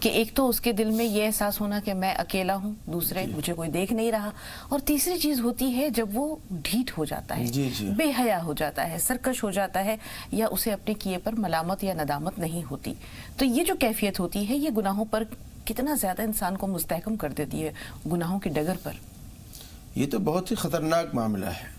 کہ ایک تو اس کے دل میں یہ احساس ہونا کہ میں اکیلا ہوں، دوسرے مجھے کوئی دیکھ نہیں رہا، اور تیسری چیز ہوتی ہے جب وہ ڈھیٹ ہو جاتا ہے، بے حیا ہو جاتا ہے، سرکش ہو جاتا ہے، یا اسے اپنے کیے پر ملامت یا ندامت نہیں ہوتی. تو یہ جو کیفیت ہوتی ہے یہ گناہوں پر کتنا زیادہ انسان کو مستحکم کر دیتی ہے، گناہوں کی ڈگر پر. یہ تو بہت ہی خطرناک معاملہ ہے،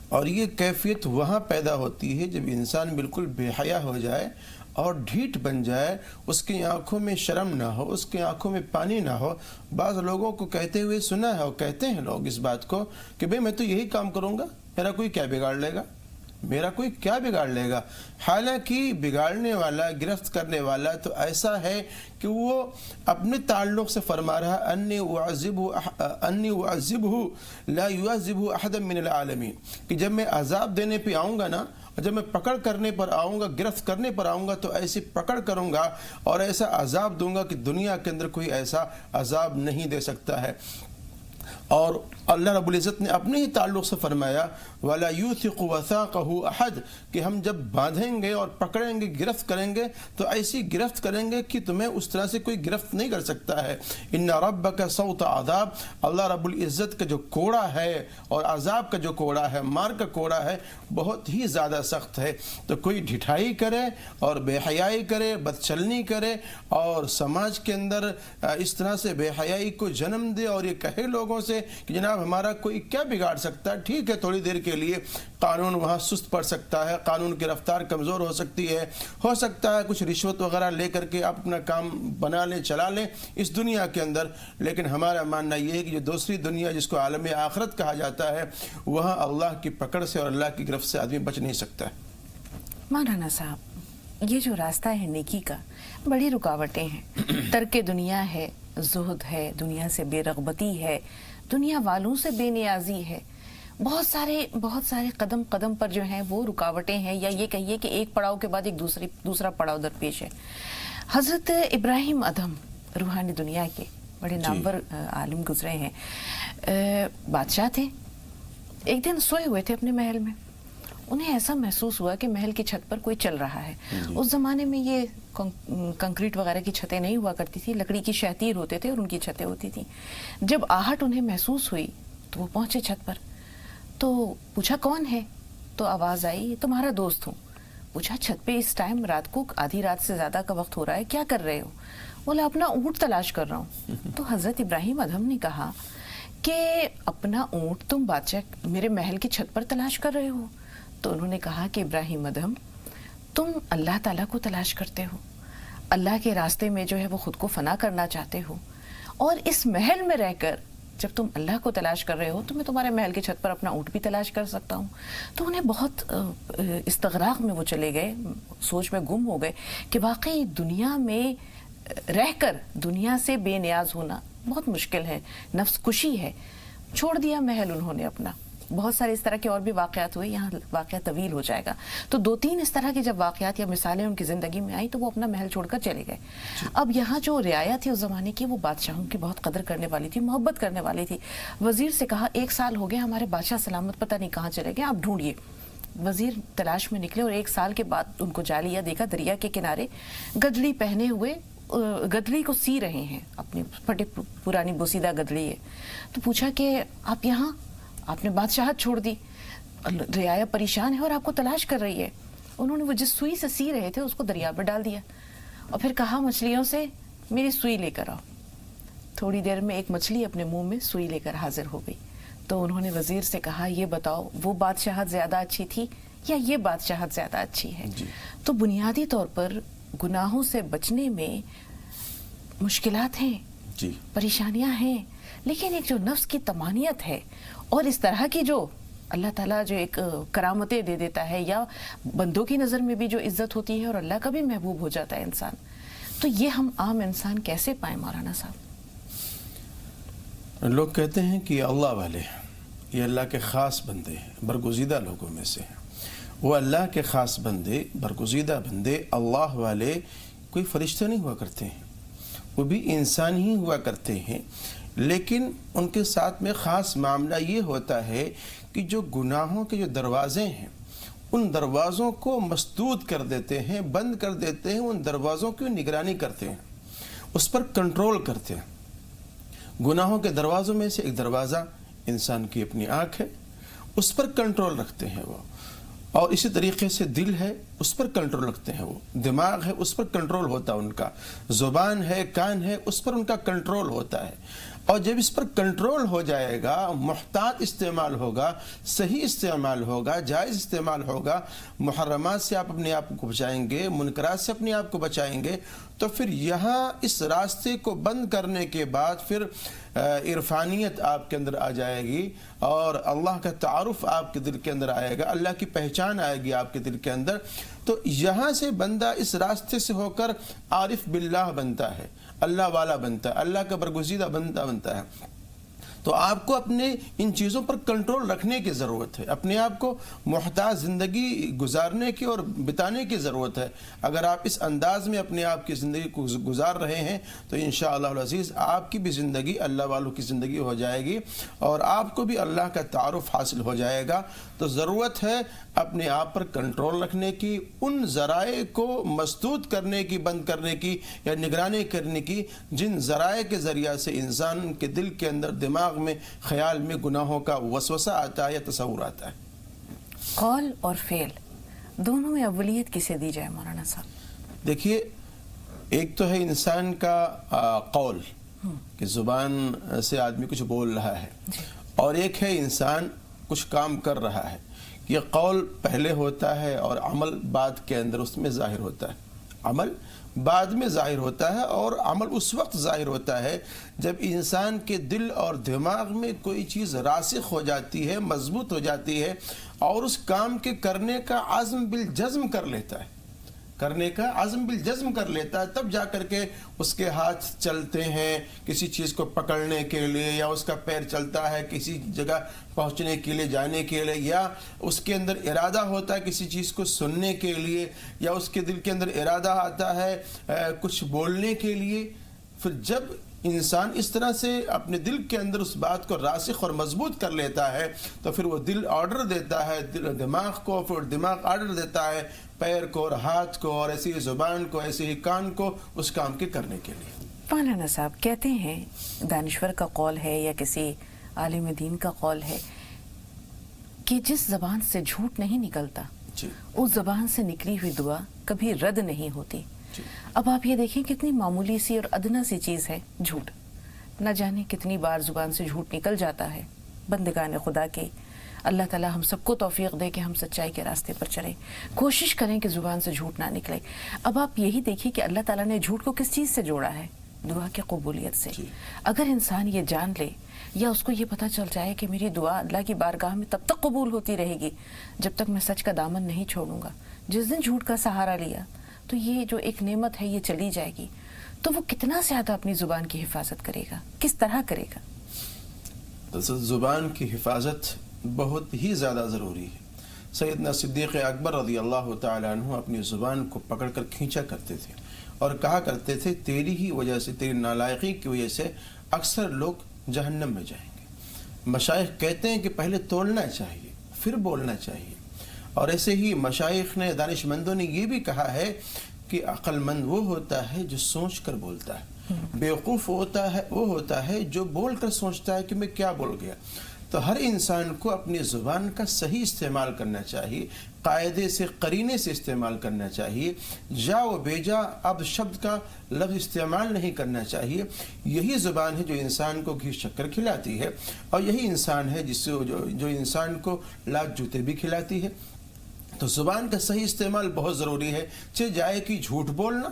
اور یہ کیفیت وہاں پیدا ہوتی ہے جب انسان بالکل بے حیا ہو جائے اور ڈھیٹ بن جائے، اس کی آنکھوں میں شرم نہ ہو، اس کی آنکھوں میں پانی نہ ہو. بعض لوگوں کو کہتے ہوئے سنا ہے، اور کہتے ہیں لوگ اس بات کو کہ بھئی میں تو یہی کام کروں گا، میرا کوئی کیا بگاڑ لے گا، میرا کوئی کیا بگاڑ لے گا. حالانکہ بگاڑنے والا، گرفت کرنے والا تو ایسا ہے کہ وہ اپنے تعلق سے فرما رہا انی اعذبہ لا یعذبہ احد من العالمین، کہ جب میں عذاب دینے پہ آؤں گا نا، جب میں پکڑ کرنے پر آؤں گا، گرفت کرنے پر آؤں گا، تو ایسی پکڑ کروں گا اور ایسا عذاب دوں گا کہ دنیا کے اندر کوئی ایسا عذاب نہیں دے سکتا ہے. اور اللہ رب العزت نے اپنے ہی تعلق سے فرمایا وَلَا يُوثِقُ وَثَاقَهُ أَحَدٌ، کہ ہم جب باندھیں گے اور پکڑیں گے، گرفت کریں گے، تو ایسی گرفت کریں گے کہ تمہیں اس طرح سے کوئی گرفت نہیں کر سکتا ہے. إِنَّ رَبَّكَ صَوْتَ عذاب، اللہ رب العزت کا جو کوڑا ہے اور عذاب کا جو کوڑا ہے، مار کا کوڑا ہے، بہت ہی زیادہ سخت ہے. تو کوئی ڈھٹائی کرے اور بے حیائی کرے، بدچلنی کرے، اور سماج کے اندر اس طرح سے بے حیائی کو جنم دے اور یہ کہے لوگوں سے کہ جناب ہمارا کوئی کیا بگاڑ سکتا ہے. ٹھیک ہے، تھوڑی دیر کے لیے قانون وہاں سست پڑ سکتا ہے، قانون کی رفتار کمزور ہو سکتی ہے، ہو سکتا ہے کچھ رشوت وغیرہ لے کر کے آپ اپنا کام بنا لیں، چلا لیں اس دنیا کے اندر. لیکن ہمارا ماننا یہ ہے کہ جو دوسری دنیا جس کو عالم آخرت کہا جاتا ہے، وہاں اللہ کی پکڑ سے اور اللہ کی گرفت سے آدمی بچ نہیں سکتا ہے. مولانا صاحب، یہ جو راستہ ہے نیکی کا، بڑی رکاوٹیں ہیں. ترک دنیا ہے، زہد ہے، دنیا سے بے رغبتی ہے، دنیا والوں سے بے نیازی ہے. بہت سارے قدم قدم پر جو ہیں وہ رکاوٹیں ہیں، یا یہ کہیے کہ ایک پڑاؤ کے بعد ایک دوسرا پڑاؤ درپیش ہے. حضرت ابراہیم ادھم روحانی دنیا کے بڑے نامور عالم گزرے ہیں، بادشاہ تھے. ایک دن سوئے ہوئے تھے اپنے محل میں، انہیں ایسا محسوس ہوا کہ محل کی چھت پر کوئی چل رہا ہے. اس زمانے میں یہ کنکریٹ وغیرہ کی چھتیں نہیں ہوا کرتی تھی، لکڑی کی شہتیر ہوتے تھے اور ان کی چھتیں ہوتی تھیں. جب آہٹ انہیں محسوس ہوئی تو وہ پہنچے چھت پر، تو پوچھا کون ہے؟ تو آواز آئی تمہارا دوست ہوں. پوچھا چھت پہ اس ٹائم رات کو آدھی رات سے زیادہ کا وقت ہو رہا ہے، کیا کر رہے ہو؟ بولا اپنا اونٹ تلاش کر رہا ہوں. تو حضرت ابراہیم ادھم نے کہا کہ اپنا اونٹ تم بادشاہ میرے محل کی چھت پر تلاش کر رہے ہو؟ تو انہوں نے کہا کہ ابراہیم ادھم، تم اللہ تعالیٰ کو تلاش کرتے ہو، اللہ کے راستے میں جو ہے وہ خود کو فنا کرنا چاہتے ہو، اور اس محل میں رہ کر جب تم اللہ کو تلاش کر رہے ہو تو میں تمہارے محل کی چھت پر اپنا اونٹ بھی تلاش کر سکتا ہوں. تو انہیں بہت استغراق میں وہ چلے گئے، سوچ میں گم ہو گئے کہ واقعی دنیا میں رہ کر دنیا سے بے نیاز ہونا بہت مشکل ہے، نفس کشی ہے. چھوڑ دیا محل انہوں نے اپنا. بہت سارے اس طرح کے اور بھی واقعات ہوئے، یہاں واقعہ طویل ہو جائے گا. تو 2-3 اس طرح کی جب واقعات یا مثالیں ان کی زندگی میں آئی تو وہ اپنا محل چھوڑ کر چلے گئے. اب یہاں جو رعایا تھی اس زمانے کی، وہ بادشاہوں کی بہت قدر کرنے والی تھی، محبت کرنے والی تھی. وزیر سے کہا 1 سال ہو گیا ہمارے بادشاہ سلامت پتہ نہیں کہاں چلے گئے، آپ ڈھونڈیے. وزیر تلاش میں نکلے اور 1 سال کے بعد ان کو جا لیا، دیکھا دریا کے کنارے گدڑی پہنے ہوئے گدڑی کو سی رہے ہیں، اپنی پھٹی پرانی بوسیدہ گدڑی ہے. تو پوچھا کہ آپ یہاں، آپ نے بادشاہت چھوڑ دی، رعایا پریشان ہے اور آپ کو تلاش کر رہی ہے. انہوں نے وہ جس سوئی سے سی رہے تھے اس کو دریا میں ڈال دیا اور پھر کہا مچھلیوں سے میری سوئی لے کر آؤ. تھوڑی دیر میں ایک مچھلی اپنے منہ میں سوئی لے کر حاضر ہو گئی. تو انہوں نے وزیر سے کہا یہ بتاؤ وہ بادشاہت زیادہ اچھی تھی یا یہ بادشاہت زیادہ اچھی ہے؟ تو بنیادی طور پر گناہوں سے بچنے میں مشکلات ہیں، پریشانیاں ہیں، لیکن ایک جو نفس کی طمانیت ہے اور اس طرح کی جو اللہ تعالیٰ جو ایک کرامتیں دے دیتا ہے، یا بندوں کی نظر میں بھی جو عزت ہوتی ہے اور اللہ کا بھی محبوب ہو جاتا ہے انسان، تو یہ ہم عام انسان کیسے پائیں مولانا صاحب؟ لوگ کہتے ہیں کہ اللہ والے یہ اللہ کے خاص بندے ہیں، برگزیدہ لوگوں میں سے ہیں. وہ اللہ کے خاص بندے، برگزیدہ بندے، اللہ والے کوئی فرشتہ نہیں ہوا کرتے ہیں، وہ بھی انسان ہی ہوا کرتے ہیں. لیکن ان کے ساتھ میں خاص معاملہ یہ ہوتا ہے کہ جو گناہوں کے جو دروازے ہیں ان دروازوں کو مسدود کر دیتے ہیں، بند کر دیتے ہیں، ان دروازوں کی نگرانی کرتے ہیں. اس پر کنٹرول کرتے ہیں۔ گناہوں کے دروازوں میں سے ایک دروازہ انسان کی اپنی آنکھ ہے، اس پر کنٹرول رکھتے ہیں وہ، اور اسی طریقے سے دل ہے، اس پر کنٹرول رکھتے ہیں وہ، دماغ ہے، اس پر کنٹرول ہوتا ہے ان کا، زبان ہے، کان ہے، اس پر ان کا کنٹرول ہوتا ہے۔ اور جب اس پر کنٹرول ہو جائے گا، محتاط استعمال ہوگا، صحیح استعمال ہوگا، جائز استعمال ہوگا، محرمات سے آپ اپنے آپ کو بچائیں گے، منکرات سے اپنے آپ کو بچائیں گے، تو پھر یہاں اس راستے کو بند کرنے کے بعد پھر عرفانیت آپ کے اندر آ جائے گی، اور اللہ کا تعارف آپ کے دل کے اندر آئے گا، اللہ کی پہچان آئے گی آپ کے دل کے اندر۔ تو یہاں سے بندہ اس راستے سے ہو کر عارف باللہ بنتا ہے، اللہ والا بنتا ہے، اللہ کا برگزیدہ بنتا ہے۔ تو آپ کو اپنے ان چیزوں پر کنٹرول رکھنے کی ضرورت ہے، اپنے آپ کو محتاط زندگی گزارنے کی اور بتانے کی ضرورت ہے۔ اگر آپ اس انداز میں اپنے آپ کی زندگی کو گزار رہے ہیں تو انشاءاللہ العزیز آپ کی بھی زندگی اللہ والوں کی زندگی ہو جائے گی، اور آپ کو بھی اللہ کا تعارف حاصل ہو جائے گا۔ تو ضرورت ہے اپنے آپ پر کنٹرول رکھنے کی، ان ذرائع کو مسدود کرنے کی، بند کرنے کی یا نگرانی کرنے کی جن ذرائع کے ذریعہ سے انسان کے دل کے اندر، دماغ میں، خیال میں گناہوں کا وسوسہ آتا ہے یا تصور آتا ہے۔ قول اور فعل دونوں میں اولیت کسے دی جائے مولانا صاحب؟ دیکھیے، ایک تو ہے انسان کا قول کہ زبان سے آدمی کچھ بول رہا ہے، اور ایک ہے انسان کچھ کام کر رہا ہے۔ یہ قول پہلے ہوتا ہے اور عمل بعد کے اندر اس میں ظاہر ہوتا ہے، عمل بعد میں ظاہر ہوتا ہے، اور عمل اس وقت ظاہر ہوتا ہے جب انسان کے دل اور دماغ میں کوئی چیز راسخ ہو جاتی ہے، مضبوط ہو جاتی ہے، اور اس کام کے کرنے کا عزم بالجزم کر لیتا ہے، کرنے کا عزم بالجزم کر لیتا ہے، تب جا کر کے اس کے ہاتھ چلتے ہیں کسی چیز کو پکڑنے کے لیے، یا اس کا پیر چلتا ہے کسی جگہ پہنچنے کے لیے، جانے کے لیے، یا اس کے اندر ارادہ ہوتا ہے کسی چیز کو سننے کے لیے، یا اس کے دل کے اندر ارادہ آتا ہے کچھ بولنے کے لیے۔ پھر جب انسان اس طرح سے اپنے دل کے اندر اس بات کو راسخ اور مضبوط کر لیتا ہے تو پھر وہ دل آرڈر دیتا ہے دماغ کو، پھر دماغ آرڈر دیتا ہے پیر کو اور ہاتھ کو، اور ایسی ہی زبان کو، ایسے ہی کان کو اس کام کے کرنے کے لیے۔ مولانا صاحب کہتے ہیں، دانشور کا قول ہے یا کسی عالم دین کا قول ہے کہ جس زبان سے جھوٹ نہیں نکلتا اس زبان سے نکلی ہوئی دعا کبھی رد نہیں ہوتی۔ اب آپ یہ دیکھیں کتنی معمولی سی اور ادنا سی چیز ہے جھوٹ، نہ جانے کتنی بار زبان سے جھوٹ نکل جاتا ہے۔ بندگان خدا کے اللہ تعالیٰ ہم سب کو توفیق دے کہ ہم سچائی کے راستے پر چلیں، کوشش کریں کہ زبان سے جھوٹ نہ نکلے۔ اب آپ یہی دیکھیں کہ اللہ تعالیٰ نے جھوٹ کو کس چیز سے جوڑا ہے؟ دعا کی قبولیت سے۔ اگر انسان یہ جان لے یا اس کو یہ پتہ چل جائے کہ میری دعا اللہ کی بارگاہ میں تب تک قبول ہوتی رہے گی جب تک میں سچ کا دامن نہیں چھوڑوں گا، جس دن جھوٹ کا سہارا لیا تو یہ جو ایک نعمت ہے یہ چلی جائے گی، تو وہ کتنا زیادہ اپنی زبان کی حفاظت کرے گا، کس طرح کرے گا؟ زبان کی حفاظت بہت ہی زیادہ ضروری ہے۔ سیدنا صدیق اکبر رضی اللہ تعالیٰ عنہ اپنی زبان کو پکڑ کر کھینچا کرتے تھے اور کہا کرتے تھے تیری ہی وجہ سے، تیری نالائقی کی وجہ سے اکثر لوگ جہنم میں جائیں گے۔ مشائخ کہتے ہیں کہ پہلے تولنا چاہیے پھر بولنا چاہیے، اور ایسے ہی مشائخ نے، دانش مندوں نے یہ بھی کہا ہے کہ عقل مند وہ ہوتا ہے جو سوچ کر بولتا ہے، بیوقوف وہ ہوتا ہے جو بول کر سوچتا ہے کہ میں کیا بول گیا۔ تو ہر انسان کو اپنی زبان کا صحیح استعمال کرنا چاہیے، قاعدے سے، قرینے سے استعمال کرنا چاہیے، جا و بیجا اب شبد کا لفظ استعمال نہیں کرنا چاہیے۔ یہی زبان ہے جو انسان کو گھی شکر کھلاتی ہے، اور یہی انسان ہے جس سے جو انسان کو لات جوتے بھی کھلاتی ہے۔ تو زبان کا صحیح استعمال بہت ضروری ہے۔ چاہے جائے کہ جھوٹ بولنا،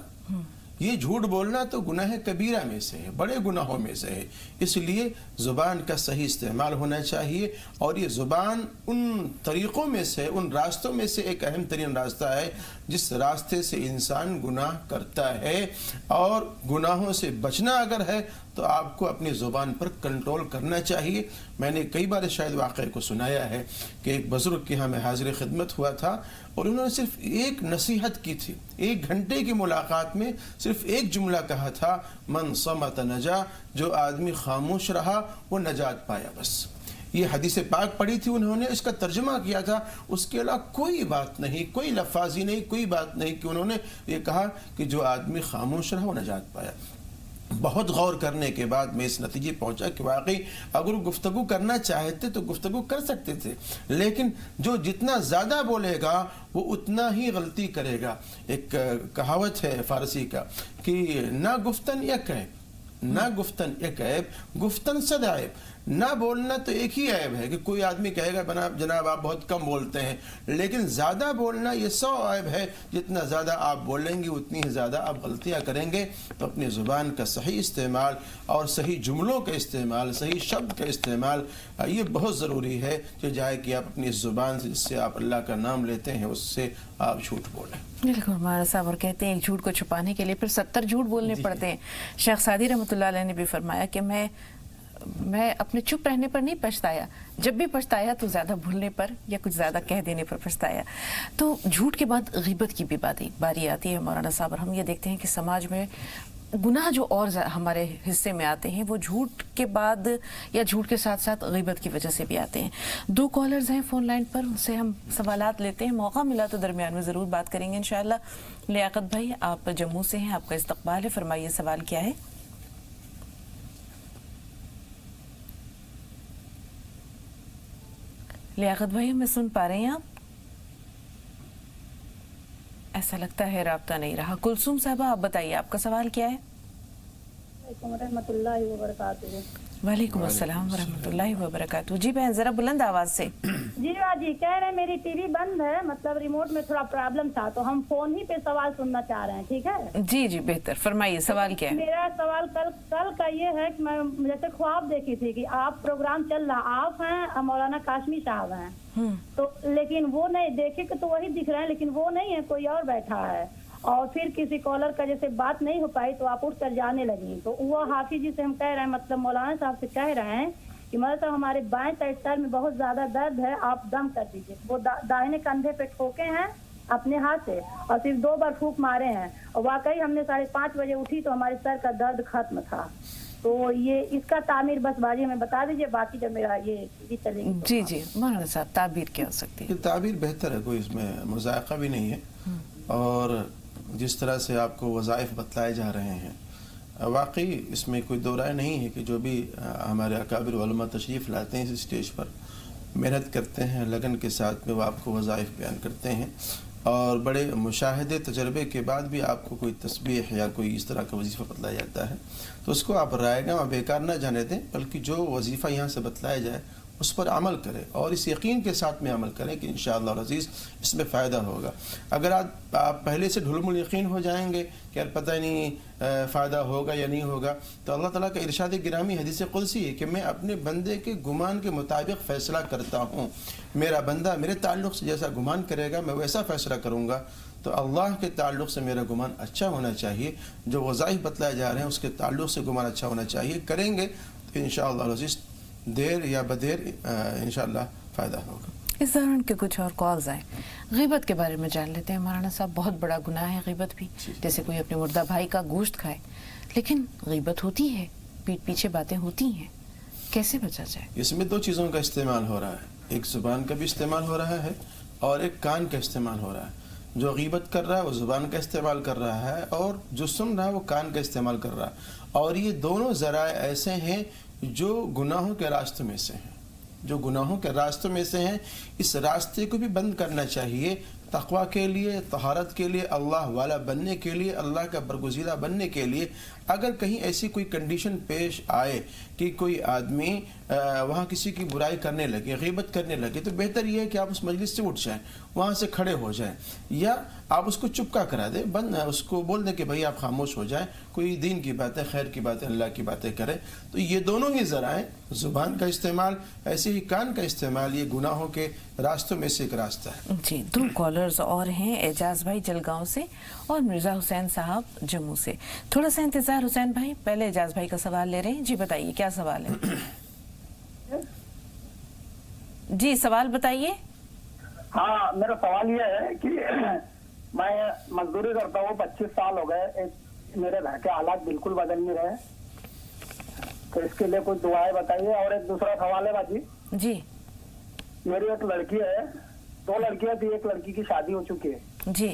یہ جھوٹ بولنا تو گناہ کبیرہ میں سے ہے، بڑے گناہوں میں سے ہے، اس لیے زبان کا صحیح استعمال ہونا چاہیے۔ اور یہ زبان ان طریقوں میں سے، ان راستوں میں سے ایک اہم ترین راستہ ہے جس راستے سے انسان گناہ کرتا ہے، اور گناہوں سے بچنا اگر ہے تو آپ کو اپنی زبان پر کنٹرول کرنا چاہیے۔ میں نے کئی بار شاید واقعے کو سنایا ہے کہ ایک بزرگ کے ہاں میں حاضر خدمت ہوا تھا، اور انہوں نے صرف ایک نصیحت کی تھی، 1 گھنٹے کی ملاقات میں صرف ایک جملہ کہا تھا، من صمت نجا، جو آدمی خاموش رہا وہ نجات پایا۔ بس یہ حدیث پاک پڑھی تھی انہوں نے، اس کا ترجمہ کیا تھا، اس کے علاوہ کوئی بات نہیں، کوئی لفاظی نہیں، کوئی بات نہیں، کہ انہوں نے یہ کہا کہ جو آدمی خاموش رہا وہ نجات پایا۔ بہت غور کرنے کے بعد میں اس نتیجے پہنچا کہ واقعی اگر گفتگو کرنا چاہتے تو گفتگو کر سکتے تھے، لیکن جو جتنا زیادہ بولے گا وہ اتنا ہی غلطی کرے گا۔ ایک کہاوت ہے فارسی کا کہ نہ گفتن یک عیب، نہ گفتن یک عیب، گفتن صد عیب۔ نہ بولنا تو ایک ہی عیب ہے کہ کوئی آدمی کہے گا جناب آپ بہت کم بولتے ہیں، لیکن زیادہ بولنا یہ 100 عیب ہے۔ جتنا زیادہ آپ بولیں گے اتنی ہی زیادہ آپ غلطیاں کریں گے۔ تو اپنی زبان کا صحیح استعمال اور صحیح جملوں کا استعمال، صحیح شبد کا استعمال یہ بہت ضروری ہے کہ جائے کہ آپ اپنی زبان سے جس سے آپ اللہ کا نام لیتے ہیں اس سے آپ جھوٹ بولیں۔ بالکل ہمارا صاحب، اور کہتے ہیں ایک جھوٹ کو چھپانے کے لیے پھر 70 جھوٹ بولنے پڑتے ہیں۔ شیخ سعدی رحمۃ اللہ علیہ نے بھی فرمایا کہ میں اپنے چپ رہنے پر نہیں پچھتایا، جب بھی پچھتایا تو زیادہ بھولنے پر یا کچھ زیادہ کہہ دینے پر پچھتایا۔ تو جھوٹ کے بعد غیبت کی بھی باری آتی ہے مولانا صاحب، اور ہم یہ دیکھتے ہیں کہ سماج میں گناہ جو اور ہمارے حصے میں آتے ہیں وہ جھوٹ کے بعد یا جھوٹ کے ساتھ ساتھ غیبت کی وجہ سے بھی آتے ہیں۔ 2 کالرز ہیں فون لائن پر، ان سے ہم سوالات لیتے ہیں، موقع ملا تو درمیان میں ضرور بات کریں گے انشاءاللہ۔ لیاقت بھائی، آپ جموں سے ہیں، آپ کا استقبال ہے، فرمائیے سوال کیا ہے؟ لیاقت بھائی ہمیں سن پا رہے ہیں آپ؟ ایسا لگتا ہے رابطہ نہیں رہا۔ کلثوم صاحبہ آپ بتائیے آپ کا سوال کیا ہے؟ وعلیکم ورحمۃ اللہ وبرکاتہ۔ وعلیکم السلام ورحمۃ اللہ وبرکاتہ۔ جی بہن ذرا بلند آواز سے۔ جی کہہ رہے ہیں میری ٹی وی بند ہے، مطلب ریموٹ میں تھوڑا پرابلم تھا تو ہم فون ہی پہ سوال سننا چاہ رہے ہیں، ٹھیک ہے؟ جی بہتر، فرمائیے سوال کیا ہے؟ میرا سوال کل کا یہ ہے کہ میں جیسے خواب دیکھی تھی کہ آپ پروگرام چل رہا، آپ ہیں مولانا قاسمی صاحب ہیں، تو لیکن وہ نہیں دیکھے کہ تو وہی دکھ رہے ہیں، لیکن وہ نہیں ہے، کوئی اور بیٹھا ہے، اور پھر کسی کالر کا جیسے بات نہیں ہو پائی تو آپ اٹھ کر جانے لگی، تو وہ حافظ جی سے ہم کہہ رہے ہیں، مطلب مولانا صاحب سے کہہ رہے ہیں کہ مولانا صاحب ہمارے بائیں سائڈ سر میں بہت زیادہ درد ہے، آپ دم کر دیجیے۔ وہ داہنے کندھے پہ ٹھوکے ہیں اپنے ہاتھ سے اور صرف 2 بار پھونک مارے ہیں، اور واقعی ہم نے 5:30 بجے اٹھی تو ہمارے سر کا درد ختم تھا۔ تو یہ اس کا تعمیر بس بازی میں بتا دیجیے، باقی جب میرا یہ چلے گی۔ جی مولانا صاحب تعبیر کیا ہو سکتی ہے؟ یہ تعبیر بہتر ہے، کوئی اس میں مذائقہ بھی نہیں ہے، اور جس طرح سے آپ کو وظائف بتلائے جا رہے ہیں واقعی اس میں کوئی دو رائے نہیں ہے کہ جو بھی ہمارے اکابر علماء تشریف لاتے ہیں اس اسٹیج پر، محنت کرتے ہیں لگن کے ساتھ میں، وہ آپ کو وظائف بیان کرتے ہیں، اور بڑے مشاہدے تجربے کے بعد بھی آپ کو کوئی تسبیح یا کوئی اس طرح کا وظیفہ بتلایا جاتا ہے تو اس کو آپ رائے گاہ بیکار نہ جانے دیں، بلکہ جو وظیفہ یہاں سے بتلایا جائے اس پر عمل کریں، اور اس یقین کے ساتھ میں عمل کریں کہ انشاءاللہ العزیز اس میں فائدہ ہوگا۔ اگر آپ پہلے سے ڈھلم الیقین ہو جائیں گے کہ پتہ نہیں فائدہ ہوگا یا نہیں ہوگا، تو اللہ تعالیٰ کا ارشاد گرامی حدیث قدسی ہے کہ میں اپنے بندے کے گمان کے مطابق فیصلہ کرتا ہوں، میرا بندہ میرے تعلق سے جیسا گمان کرے گا میں ویسا فیصلہ کروں گا۔ تو اللہ کے تعلق سے میرا گمان اچھا ہونا چاہیے، جو وظائف بتلائے جا رہے ہیں اس کے تعلق سے گمان اچھا ہونا چاہیے، کریں گے تو انشاءاللہ العزیز دیر یا بدیر انشاءاللہ فائدہ ہوگا۔ اس دوران کے کچھ اور کالز آئے، غیبت کے بارے میں جان لیتے ہیں مولانا صاحب۔ بہت بڑا گناہ ہے غیبت بھی، جیسے کوئی اپنے مردہ بھائی کا گوشت کھائے، لیکن غیبت ہوتی ہے، پیٹ پیچھے باتیں ہوتی ہیں، کیسے بچا جائے؟ اس میں 2 چیزوں کا استعمال ہو رہا ہے، ایک زبان کا بھی استعمال ہو رہا ہے اور ایک کان کا استعمال ہو رہا ہے۔ جو غیبت کر رہا ہے وہ زبان کا استعمال کر رہا ہے، اور جو سن رہا ہے وہ کان کا استعمال کر رہا ہے، اور یہ دونوں ذرائع ایسے ہیں جو گناہوں کے راستے میں سے ہیں، جو گناہوں کے راستے میں سے ہیں۔ اس راستے کو بھی بند کرنا چاہیے، تقوی کے لیے، طہارت کے لیے، اللہ والا بننے کے لیے، اللہ کا برگزیدہ بننے کے لیے۔ اگر کہیں ایسی کوئی کنڈیشن پیش آئے کہ کوئی آدمی وہاں کسی کی برائی کرنے لگے، غیبت کرنے لگے، تو بہتر یہ ہے کہ آپ اس مجلس سے اٹھ جائیں، وہاں سے کھڑے ہو جائیں، یا آپ اس کو چپکا کرا دیں، اس کو بول دیں کہ بھائی آپ خاموش ہو جائیں، کوئی دین کی باتیں، خیر کی باتیں، اللہ کی باتیں کریں۔ تو یہ دونوں ہی ذرائع، زبان کا استعمال ایسے ہی کان کا استعمال، یہ گناہوں کے راستوں میں سے ایک راستہ ہے۔ جی 2 کالرز اور ہیں، اعجاز بھائی جلگاؤں سے اور مرزا حسین صاحب جموں سے۔ تھوڑا سا انتظار حسین بھائی، پہلے اعجاز بھائی کا سوال لے رہے ہیں۔ جی بتائیے کیا سوال ہے؟ جی سوال بتائیے۔ ہاں میرا سوال یہ ہے کہ میں مزدوری کرتا ہوں، 25 سال ہو گئے، میرے گھر کے حالات بالکل بدل نہیں رہے، تو اس کے لیے کچھ دعائیں بتائیے۔ اور ایک دوسرا سوال ہے باجی، جی میری ایک لڑکی ہے، 2 لڑکیاں تھی، ایک لڑکی کی شادی ہو چکی ہے، جی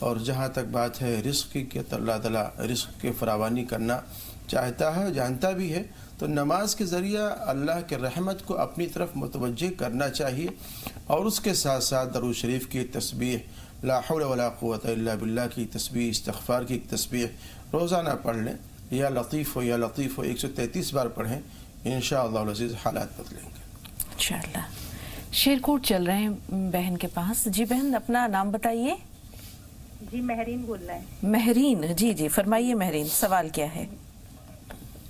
اور جہاں تک بات ہے رزق کی کہ اللہ تعالیٰ رزق کی فراوانی کرنا چاہتا ہے، جانتا بھی ہے، تو نماز کے ذریعہ اللہ کے رحمت کو اپنی طرف متوجہ کرنا چاہیے، اور اس کے ساتھ ساتھ درود شریف کی تسبیح، لا حول ولا قوت الا باللہ کی تسبیح، استغفار کی تسبیح روزانہ پڑھ لیں، یا لطیف ہو یا لطیف ہو 133 بار پڑھیں، انشاءاللہ العزیز حالات بدلیں گے انشاءاللہ۔ شیرکوٹ چل رہے ہیں بہن کے پاس۔ جی بہن اپنا نام بتائیے۔ جی مہرین بول رہے ہیں۔ مہرین، جی جی فرمائیے مہرین، سوال کیا ہے؟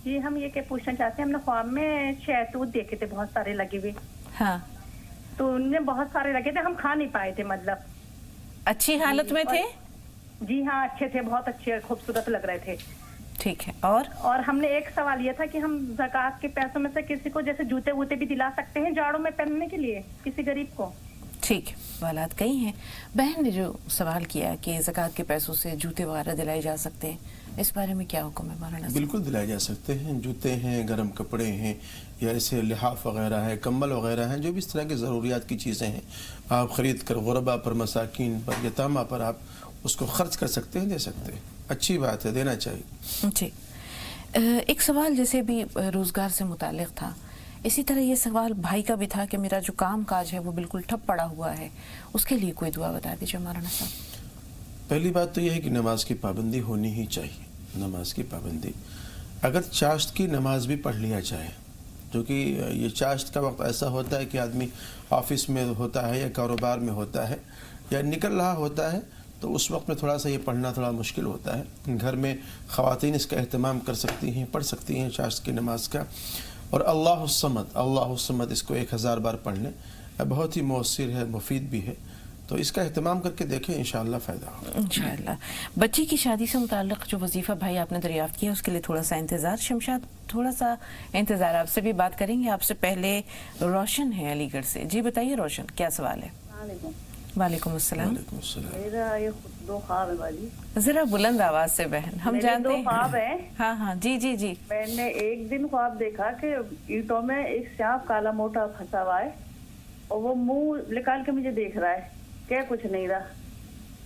جی ہم یہ کہ پوچھنا چاہتے ہیں، ہم نے خواب میں شہتوت دیکھے تھے بہت سارے لگے ہوئے، ہاں تو ان میں بہت سارے لگے تھے، ہم کھا نہیں پائے تھے، مطلب اچھی حالت میں تھے؟ جی ہاں اچھے تھے، بہت اچھے خوبصورت لگ رہے تھے۔ ٹھیک ہے، اور ہم نے ایک سوال یہ تھا کہ ہم زکوٰۃ کے پیسوں میں سے کسی کو جیسے جوتے ووتے بھی دلا سکتے ہیں جاڑوں میں پہننے کے لیے کسی غریب کو؟ ٹھیک ہے، سوالات کئی ہیں۔ بہن نے جو سوال کیا کہ زکوٰۃ کے پیسوں سے جوتے وغیرہ دلائے جا سکتے ہیں، اس بارے میں کیا حکم ہے مولانا صاحب؟ بالکل دلائے جا سکتے ہیں، جوتے ہیں، گرم کپڑے ہیں، یا ایسے لحاف وغیرہ ہے، کمبل وغیرہ ہیں، جو بھی اس طرح کی ضروریات کی چیزیں ہیں آپ خرید کر غربا پر، مساکین پر، یتامہ پر آپ اس کو خرچ کر سکتے ہیں، دے سکتے ہیں، اچھی بات ہے، دینا چاہیے۔ جی ایک سوال جیسے بھی روزگار سے متعلق تھا، اسی طرح یہ سوال بھائی کا بھی تھا کہ میرا جو کام کاج ہے وہ بالکل ٹھپ پڑا ہوا ہے، اس کے لیے کوئی دعا بتا دیجیے مولانا صاحب۔ پہلی بات تو یہ ہے کہ نماز کی پابندی ہونی ہی چاہیے، نماز کی پابندی، اگر چاشت کی نماز بھی پڑھ لیا جائے، جو کہ یہ چاشت کا وقت ایسا ہوتا ہے کہ آدمی آفس میں ہوتا ہے یا کاروبار میں ہوتا ہے یا نکل رہا ہوتا ہے، تو اس وقت میں تھوڑا سا یہ پڑھنا تھوڑا مشکل ہوتا ہے۔ گھر میں خواتین اس کا اہتمام کر سکتی ہیں، پڑھ سکتی ہیں چاشت کی نماز کا، اور اللہ الصمد اس کو 1000 بار پڑھ لیں، بہت ہی مؤثر ہے، مفید بھی ہے، تو اس کا اہتمام کر کے دیکھیں، انشاءاللہ فائدہ ہوگا۔ انشاءاللہ۔ بچی کی شادی سے متعلق جو وظیفہ بھائی آپ نے دریافت کیا، اس کے لیے تھوڑا سا انتظار۔ شمشاد تھوڑا سا انتظار، آپ سے بھی بات کریں گے۔ آپ سے پہلے روشن ہے علی گڑھ سے۔ جی بتائیے روشن، کیا سوال ہے؟ وعلیکم السلام۔ وعلیکم السلام۔ میرا یہ 2 خواب ہے باجی۔ ذرا بلند آواز سے بہن، ہم جانتے ہیں۔ 2 خواب ہیں۔ ہاں ہاں جی جی جی۔ میں نے ایک دن خواب دیکھا کہ اینٹوں میں ایک سانپ کالا موٹا پھنسا ہوا ہے اور وہ منہ نکال کے مجھے دیکھ رہا ہے، کیا کچھ نہیں رہا۔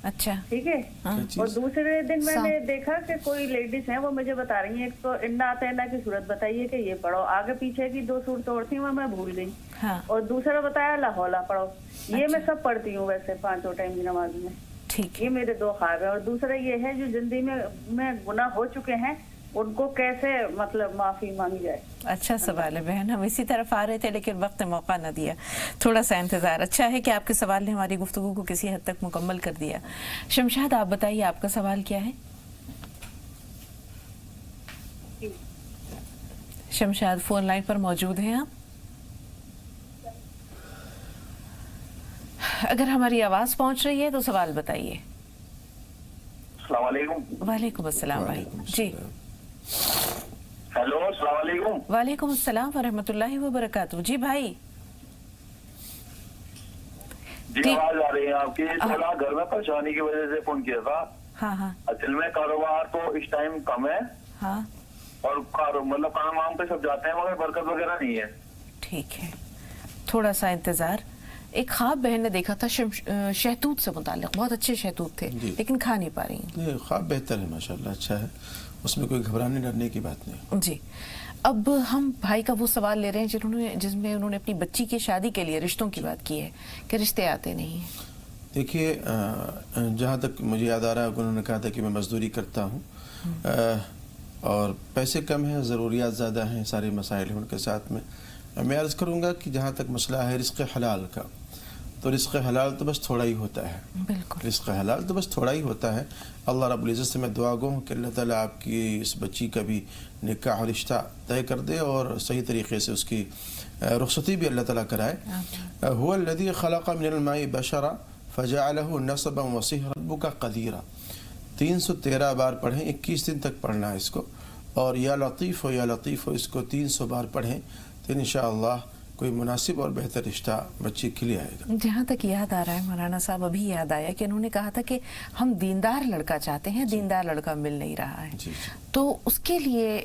اچھا ٹھیک ہے۔ اور دوسرے دن میں نے دیکھا کہ کوئی لیڈیز ہیں، وہ مجھے بتا رہی ہیں، ایک تو انا آتینا کی صورت بتائیے کہ یہ پڑھو، آگے پیچھے کی 2 صورتیں اور تھیں وہ میں بھول گئی، اور دوسرا بتایا لا حولا پڑھو۔ یہ میں سب پڑھتی ہوں ویسے 5 ٹائم کی نماز میں۔ ٹھیک، یہ میرے 2 خواب ہیں۔ اور دوسرا یہ ہے جو زندگی میں گناہ ہو چکے ہیں ان کو کیسے مطلب معافی مانگی جائے۔ اچھا سوال ہے بہن، ہم اسی طرف آ رہے تھے لیکن وقت نے موقع نہ دیا، تھوڑا سا انتظار۔ اچھا ہے کہ آپ کے سوال نے ہماری گفتگو کو کسی حد تک مکمل کر دیا۔ شمشاد آپ بتائیے، آپ کا سوال کیا ہے؟ شمشاد فون لائن پر موجود ہیں آپ؟ اگر ہماری آواز پہنچ رہی ہے تو سوال بتائیے۔ السلام علیکم۔ وعلیکم السلام بھائی۔ جی ہیلو، السلام علیکم۔ وعلیکم السلام ورحمۃ اللہ وبرکاتہ۔ جی بھائی، جی آواز آ رہی ہے آپ کی؟ تھوڑا گھر میں پریشانی کی وجہ سے فون کیا تھا۔ ہاں ہاں، اصل میں کاروبار تو اس ٹائم کم ہے، ہاں اور مطلب کام وام پہ سب جاتے ہیں مگر برکت وغیرہ نہیں ہے۔ ٹھیک ہے، تھوڑا سا انتظار۔ ایک خواب بہن نے دیکھا تھا شہتوت سے متعلق، بہت اچھے شہتوت تھے لیکن کھا نہیں پا رہی ہیں۔ یہ خواب بہتر ہے، ماشاءاللہ اچھا ہے، اس میں کوئی گھبرانے ڈرنے کی بات نہیں۔ جی اب ہم بھائی کا وہ سوال لے رہے ہیں جس میں انہوں نے اپنی بچی کی شادی کے لیے رشتوں کی بات کی ہے کہ رشتے آتے نہیں ہیں۔ دیکھیے، جہاں تک مجھے یاد آ رہا ہے انہوں نے کہا تھا کہ میں مزدوری کرتا ہوں اور پیسے کم ہیں، ضروریات زیادہ ہیں، سارے مسائل ہیں ان کے ساتھ میں عرض کروں گا کہ جہاں تک مسئلہ ہے رزق حلال کا، تو رزق حلال تو بس تھوڑا ہی ہوتا ہے۔ بالکل، رزق حلال تو بس تھوڑا ہی ہوتا ہے۔ اللہ رب العزت سے میں دعا گو ہوں کہ اللہ تعالیٰ آپ کی اس بچی کا بھی نکاح و رشتہ طے کر دے اور صحیح طریقے سے اس کی رخصتی بھی اللہ تعالیٰ کرائے۔ هو الذی خلق من الماء بشرا فجعله نسبا وصهرا ربک قدیرا، 313 بار پڑھیں، 21 دن تک پڑھنا ہے اس کو، اور یا لطیف ہو اس کو 300 بار پڑھیں، تو انشاءاللہ کوئی مناسب اور بہتر رشتہ بچی کے لیے آئے گا۔ جہاں تک یاد آ رہا ہے مولانا صاحب، ابھی یاد آیا کہ انہوں نے کہا تھا کہ ہم دیندار لڑکا چاہتے ہیں، دیندار لڑکا مل نہیں رہا ہے، تو اس کے لیے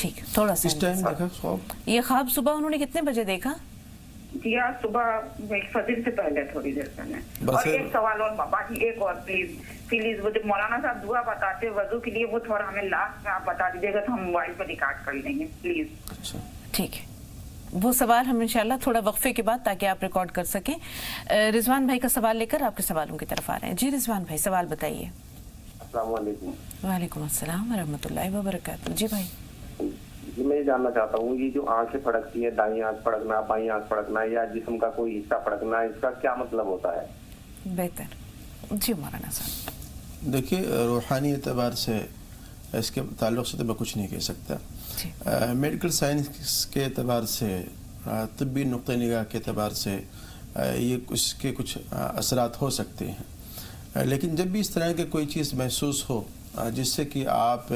ٹھیک، تھوڑا سا اس ٹائم دیکھا خواب؟ یہ خواب صبح انہوں نے کتنے بجے دیکھا؟ جی آج صبح فجر سے پہلے تھوڑی دیر پہلے. اور ایک سوال اور باقی ایک اور پلیز وہ جو مولانا صاحب دعا بتاتے وضو کے لیے وہ تھوڑا ہمیں لاسٹ میں آپ بتا دیجیے گا تو ہم موبائل پہ ریکارڈ کر لیں گے پلیز. ٹھیک ہے، وہ سوال ہم انشاءاللہ تھوڑا وقفے کے بعد تاکہ آپ ریکارڈ کر سکیں. رضوان بھائی کا سوال لے کر آپ کے سوالوں کی طرف آ رہے ہیں. جی رضوان بھائی سوال بتائیے. السلام علیکم. وعلیکم السلام ورحمۃ اللہ وبرکاتہ. جی بھائی. جی میں یہ جاننا چاہتا ہوں یہ جو آنکھیں پھڑکتی ہیں، دائیں آنکھ پھڑکنا، بائیں آنکھ پھڑکنا یا جسم کا کوئی حصہ پھڑکنا، اس کا کیا مطلب ہوتا ہے؟ بہتر. جی مولانا صاحب. دیکھیے روحانی اعتبار سے اس کے تعلق سے تو میں کچھ نہیں کہہ سکتا. میڈیکل سائنس کے اعتبار سے، طبی نقطہ نگاہ کے اعتبار سے یہ اس کے کچھ اثرات ہو سکتے ہیں، لیکن جب بھی اس طرح کی کوئی چیز محسوس ہو جس سے کہ آپ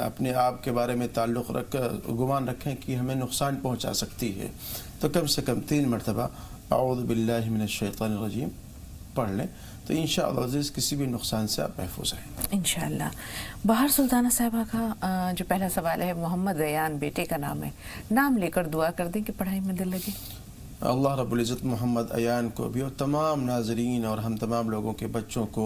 اپنے آپ کے بارے میں تعلق رکھ کر گمان رکھیں کہ ہمیں نقصان پہنچا سکتی ہے تو کم سے کم 3 مرتبہ اعوذ باللہ من الشیطان الرجیم پڑھ لیں تو انشاءاللہ عزیز کسی بھی نقصان سے آپ محفوظ ہیں انشاءاللہ. بہار سلطانہ صاحبہ کا جو پہلا سوال ہے، محمد ایان بیٹے کا نام ہے، نام لے کر دعا کر دیں کہ پڑھائی میں دل لگے. اللہ رب العزت محمد ایان کو بھی اور تمام ناظرین اور ہم تمام لوگوں کے بچوں کو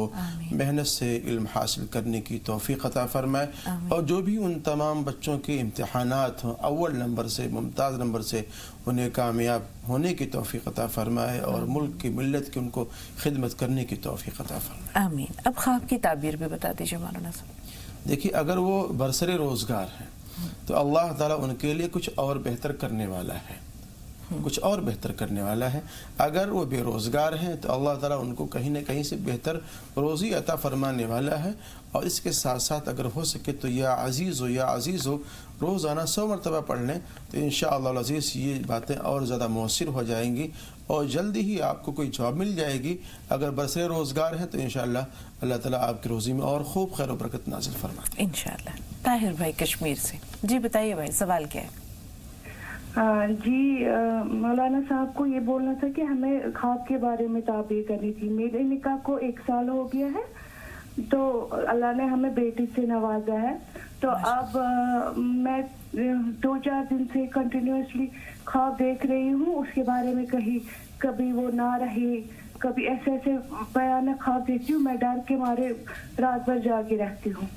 محنت سے علم حاصل کرنے کی توفیق عطا فرمائے، اور جو بھی ان تمام بچوں کے امتحانات ہوں اول نمبر سے ممتاز نمبر سے انہیں کامیاب ہونے کی توفیق عطا فرمائے، اور ملک کی ملت کی ان کو خدمت کرنے کی توفیق عطا فرمائے. آمین. اب خواب کی تعبیر بھی بتا دیجیے مولانا صاحب. دیکھیے اگر وہ برسر روزگار ہیں تو اللہ تعالیٰ ان کے لیے کچھ اور بہتر کرنے والا ہے، کچھ اور بہتر کرنے والا ہے. اگر وہ بے روزگار ہیں تو اللہ تعالیٰ ان کو کہیں نہ کہیں سے بہتر روزی عطا فرمانے والا ہے. اور اس کے ساتھ ساتھ اگر ہو سکے تو یا عزیز ہو یا عزیز ہو روزانہ 100 مرتبہ پڑھ لیں تو انشاءاللہ العزیز یہ باتیں اور زیادہ مؤثر ہو جائیں گی اور جلدی ہی آپ کو کوئی جاب مل جائے گی. اگر برسر روزگار ہیں تو انشاءاللہ اللہ تعالیٰ آپ کی روزی میں اور خوب خیر و برکت نازل فرمائے انشاءاللہ. طاہر بھائی کشمیر سے. جی بتائیے بھائی سوال کیا ہے؟ جی مولانا صاحب کو یہ بولنا تھا کہ ہمیں خواب کے بارے میں تعبیر کرنی تھی. میرے نکاح کو 1 سال ہو گیا ہے تو اللہ نے ہمیں بیٹی سے نوازا ہے، تو اب میں 2-4 دن سے کنٹینیوسلی خواب دیکھ رہی ہوں. اس کے بارے میں کبھی وہ نہ رہی، کبھی ایسے بیانہ خواب دیکھتی ہوں. میں ڈر کے مارے رات بھر جاگے رہتی ہوں.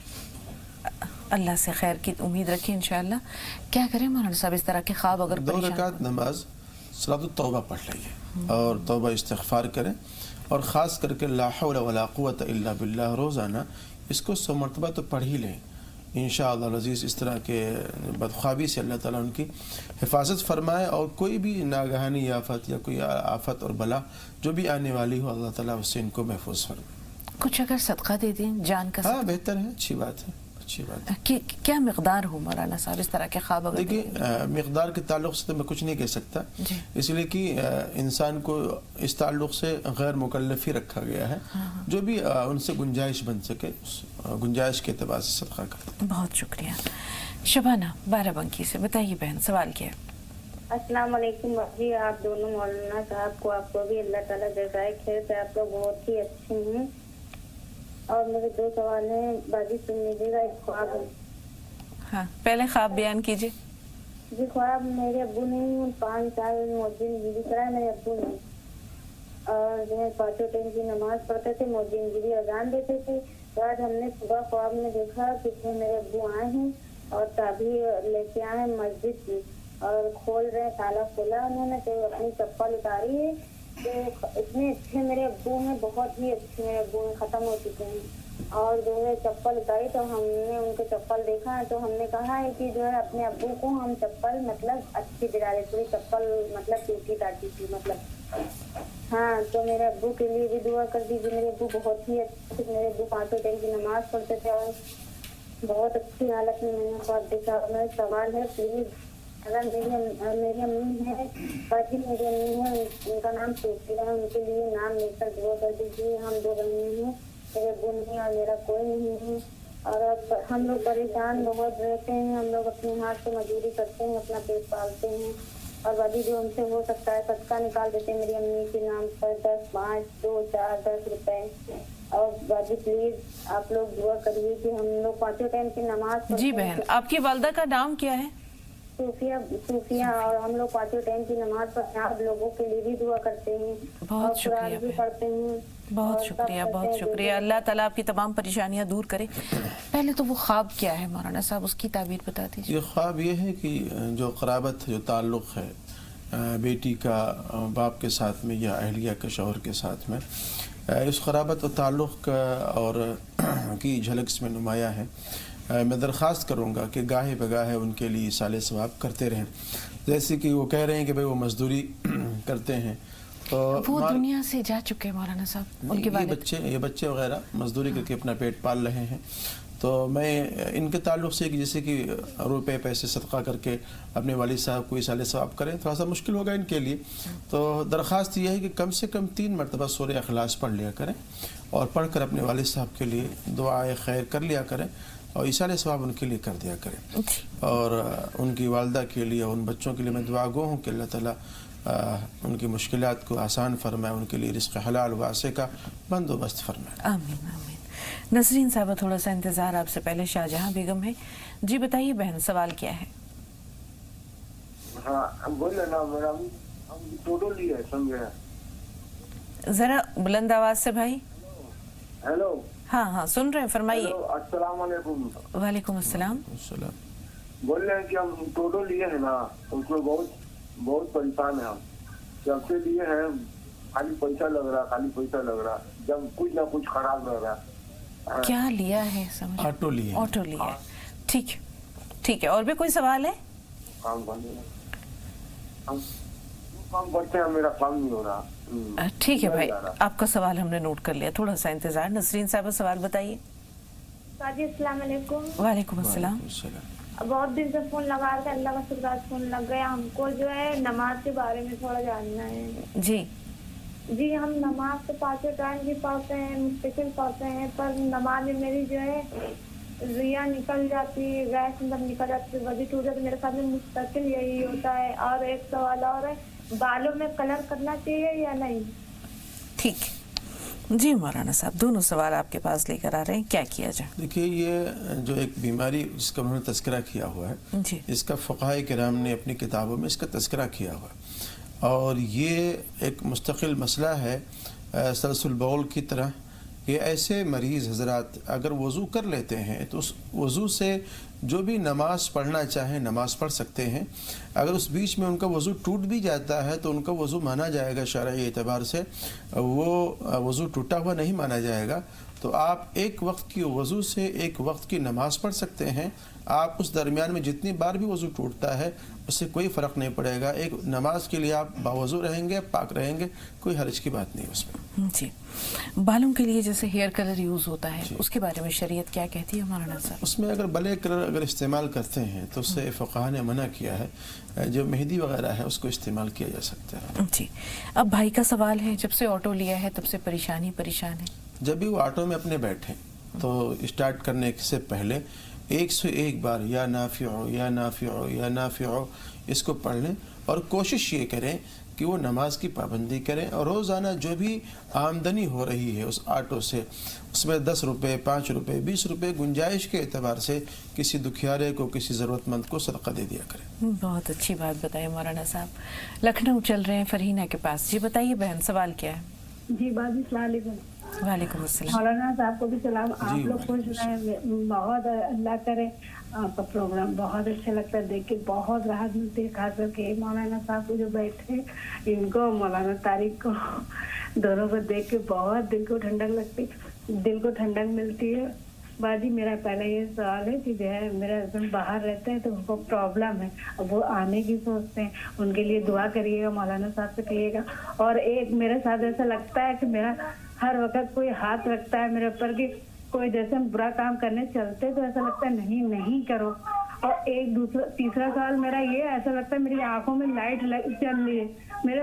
اللہ سے خیر کی امید رکھیں انشاءاللہ. کیا کریں مولانا صاحب اس طرح کے خواب اگر 2 رکعت نماز صلاۃ التوبہ پڑھ لئیے اور توبہ استغفار کریں، اور خاص کر کے لا حول ولا قوت الا باللہ روزانہ اس کو 100 مرتبہ تو پڑھ ہی لیں انشاءاللہ العزیز. اس طرح کے بدخوابی سے اللہ تعالیٰ ان کی حفاظت فرمائے، اور کوئی بھی ناگہانی آفت یا کوئی آفت اور بلا جو بھی آنے والی ہو اللہ تعالیٰ اس سے ان کو محفوظ فرمائے. کچھ اگر صدقہ دے دیں جان کا، ہاں بہتر ہے، اچھی بات ہے. کیا مقدار ہو مولانا صاحب اس طرح کے خواب؟ دیکھیے مقدار کے تعلق سے تو میں کچھ نہیں کہہ سکتا، اس لیے کہ انسان کو اس تعلق سے غیر مکلف ہی رکھا گیا ہے. جو بھی ان سے گنجائش بن سکے اس گنجائش کے اعتبار سے صدقہ کرتے ہیں. بہت شکریہ. شبانہ بارہبنکی سے. بتائیے بہن سوال کیا ہے؟ السلام علیکم باجی. آپ دونوں مولانا صاحب کو آپ کو بھی اللہ تعالیٰ جزائے خیر سے. آپ لوگ بہت ہی اچھے ہیں. اور میرے 2 سوال ہیں باجی سن لیجیے گا. ایک خواب ہے. ہاں پہلے خواب بیان کیجیے. جی خواب میرے ابو نے 5 سال مؤذن گیری کرا ہے. میرے ابو نے اور جو ہے 5 ٹائم کی نماز پڑھتے تھے، مؤذن گیری اذان دیتے تھے. تو آج ہم نے صبح خواب میں دیکھا کہ میرے ابو آئے ہیں اور تابی لے کے آئے ہیں مسجد کی اور کھول رہے ہیں، تالا کھولا انہوں نے تو اپنی چپل اتاری ہے. تو اتنے اچھے میرے ابو ہیں، بہت ہی اچھے میرے ابو ہیں، ختم ہو چکے ہیں. اور جو ہے چپل اتاری تو ہم نے ان کے چپل دیکھا ہے تو ہم نے کہا ہے کہ جو ہے اپنے ابو کو ہم چپل مطلب اچھی دلا دے. پوری چپل مطلب ٹوٹی ٹاٹی تھی مطلب. ہاں تو میرے ابو کے لیے بھی دعا کر دیجیے. میرے ابو بہت ہی اچھے، میرے ابو 5 ٹائم کی نماز پڑھتے تھے اور بہت اچھی حالت میں نے خواب دیکھا. میرا سوال ہے پلیز اگر میری امی ہے باجی، میری امی ہے ان کا نام سوچی ہے، ان کے لیے نام لے کر دعا کر دیجیے. ہم 2 بہنیں ہیں، میرے ابو نہیں اور میرا کوئی نہیں ہے. اور اب ہم لوگ پریشان بہت رہتے ہیں. ہم لوگ اپنے ہاتھ سے مزدوری کرتے ہیں، اپنا پیٹ پالتے ہیں اور باجی جو ہم سے ہو سکتا ہے صدقہ نکال دیتے میری امی کے نام پر 10 5 2 4 10 روپے. اور باجی پلیز آپ لوگ دعا کریے کہ ہم لوگ 5 ٹائم کی نماز پڑھتے ہیں. جی بہن، آپ کی والدہ کا نام کیا ہے؟ صوفیہ. اور ہم لوگ 5 ٹائم کی نماز پڑھتے ہیں. آپ لوگوں کے لیے بھی دعا کرتے ہیں. بہت شکریہ بھی پڑھتے ہیں. بہت شکریہ، بہت شکریہ. اللہ تعالیٰ آپ کی تمام پریشانیاں دور کرے. پہلے تو وہ خواب کیا ہے مولانا صاحب، اس کی تعبیر بتا دیجیے. یہ خواب یہ ہے کہ جو قرابت، جو تعلق ہے بیٹی کا باپ کے ساتھ میں یا اہلیہ کے شوہر کے ساتھ میں، اس قرابت و تعلق کا اور کی جھلک اس میں نمایاں ہے. میں درخواست کروں گا کہ گاہے بگاہے ان کے لیے اصال ثواب کرتے رہیں. جیسے کہ وہ کہہ رہے ہیں کہ بھئی وہ مزدوری کرتے ہیں، تو وہ دنیا سے جا چکے مولانا صاحب. ان کے یہ بچے وغیرہ مزدوری کر کے اپنا پیٹ پال رہے ہیں. تو میں ان کے تعلق سے جیسے کہ روپے پیسے صدقہ کر کے اپنے والد صاحب کو اصال ثواب کریں، تھوڑا سا مشکل ہوگا ان کے لیے. تو درخواست یہ ہے کہ کم سے کم 3 مرتبہ سورہ اخلاص پڑھ لیا کریں، اور پڑھ کر اپنے والد صاحب کے لیے دعائے خیر کر لیا کریں، اور اصال ثواب ان کے لیے کر دیا کریں. اور ان کی والدہ کے لیے، ان بچوں کے لیے میں دعا گو ہوں کہ اللہ تعالیٰ ان کی مشکلات کو آسان فرمائے، ان کے لیے رزق حلال واسع کا بندوبست فرمائے. آمین آمین. نسرین صاحبہ تھوڑا سا انتظار، آپ سے پہلے شاہجہاں بیگم ہے. جی بتائیے بہن، سوال کیا ہے؟ ہاں بولے نا میڈم، ہم ٹوٹل ہے سمجھے. ذرا بلند آواز سے بھائی. ہیلو. ہاں سن رہے ہیں، فرمائیے. السلام علیکم. وعلیکم السلام. بول رہے ہیں کہ ہم ٹوٹو لیے ہیں نا، اس میں بہت پریشان ہیں. ہم جب سے لیے ہیں خالی پیسہ لگ رہا، جب کچھ نہ کچھ خراب لگ رہا. کیا لیا ہے؟ آٹو لیا. ٹھیک ہے. اور بھی کوئی سوال ہے؟ کام کرتے ہیں، میرا کام نہیں ہو رہا. ٹھیک ہے بھائی، آپ کا سوال ہم نے نوٹ کر لیا. تھوڑا سا انتظار. نسرین صاحبہ سوال بتائیے. جی السلام علیکم. وعلیکم السلام. بہت دن سے فون لگا کر اللہ کا شکر فون لگ گیا. ہم کو جو ہے نماز کے بارے میں تھوڑا جاننا ہے. جی ہم نماز تو 5 ٹائم بھی پڑھتے ہیں، مستقل پڑھتے ہیں، پر نماز میں میری جو ہے ریا نکل جاتی ہے، گیس اندر نکل جاتی ہے، وضو ٹوٹ جاتی. میرے ساتھ میں مستقل یہی ہوتا ہے. اور ایک سوال اور ہے، بالوں میں کلر کرنا چاہیے یا نہیں؟ ٹھیک جی مولانا صاحب، دونوں سوال آپ کے پاس لے کر آ رہے ہیں، کیا کیا جائے؟ دیکھیے، یہ جو ایک بیماری جس کا انہوں نے تذکرہ کیا ہوا ہے، اس کا فقہائے کرام نے اپنی کتابوں میں اس کا تذکرہ کیا ہوا ہے، اور یہ ایک مستقل مسئلہ ہے سلسل بول کی طرح. کہ ایسے مریض حضرات اگر وضو کر لیتے ہیں تو اس وضو سے جو بھی نماز پڑھنا چاہیں نماز پڑھ سکتے ہیں. اگر اس بیچ میں ان کا وضو ٹوٹ بھی جاتا ہے تو ان کا وضو مانا جائے گا شرعی اعتبار سے، وہ وضو ٹوٹا ہوا نہیں مانا جائے گا. تو آپ ایک وقت کی وضو سے ایک وقت کی نماز پڑھ سکتے ہیں. آپ اس درمیان میں جتنی بار بھی وضو ٹوٹتا ہے اس سے کوئی فرق نہیں پڑے گا. ایک نماز کے لیے آپ باوضو رہیں گے، پاک رہیں گے، کوئی حرج کی بات نہیں اس میں. جی بالوں کے لیے جیسے ہیئر کلر یوز ہوتا ہے، اس کے بارے میں شریعت کیا کہتی ہے مولانا صاحب؟ اس میں اگر بلیک کلر اگر استعمال کرتے ہیں تو اس سے فقہاء نے منع کیا ہے. جو مہندی وغیرہ ہے اس کو استعمال کیا جا سکتا ہے. جی اب بھائی کا سوال ہے، جب سے آٹو لیا ہے تب سے پریشان ہے. جب بھی وہ آٹو میں اپنے بیٹھیں تو اسٹارٹ کرنے سے پہلے 101 بار یا نافع یا نافع یا نافع اس کو پڑھ لیں، اور کوشش یہ کریں کہ وہ نماز کی پابندی کریں. اور روزانہ جو بھی آمدنی ہو رہی ہے اس آٹو سے، اس میں 10 روپے 5 روپے 20 روپے گنجائش کے اعتبار سے کسی دکھیارے کو، کسی ضرورت مند کو صدقہ دے دیا کریں. بہت اچھی بات بتائی مولانا صاحب. لکھنؤ چل رہے ہیں فرحینہ کے پاس. جی بتائیے بہن، سوال کیا ہے؟ جی باجی السلام علیکم. وعلیکم السلام. مولانا صاحب کو بھی سلام. آپ لوگ خوش رہیں، بہت اللہ کرے. آپ کا پروگرام بہت اچھا لگتا ہے دیکھ کے، بہت راحت ملتی ہے. خاص کر کے مولانا صاحب کو جو بیٹھے ان کو، مولانا طارق کو، دونوں کو دیکھ کے بہت دل کو ٹھنڈک لگتی، دل کو ٹھنڈک ملتی ہے. باجی میرا پہلا یہ سوال ہے کہ جو ہے میرا ہسبینڈ باہر رہتے ہیں تو ان کو پرابلم ہے، اب وہ آنے کی سوچتے ہیں. ان کے لیے دعا کریے گا، مولانا صاحب سے کہیے گا. اور ایک میرے ساتھ ایسا لگتا ہے کہ میرا ہر وقت کوئی ہاتھ رکھتا ہے میرے اوپر، کہ کوئی جیسے ہم برا کام کرنے چلتے تو ایسا لگتا ہے نہیں کرو. اور ایک تیسرا سوال میرا یہ ایسا لگتا ہے میری آنکھوں میں لائٹ چل رہی ہے میرے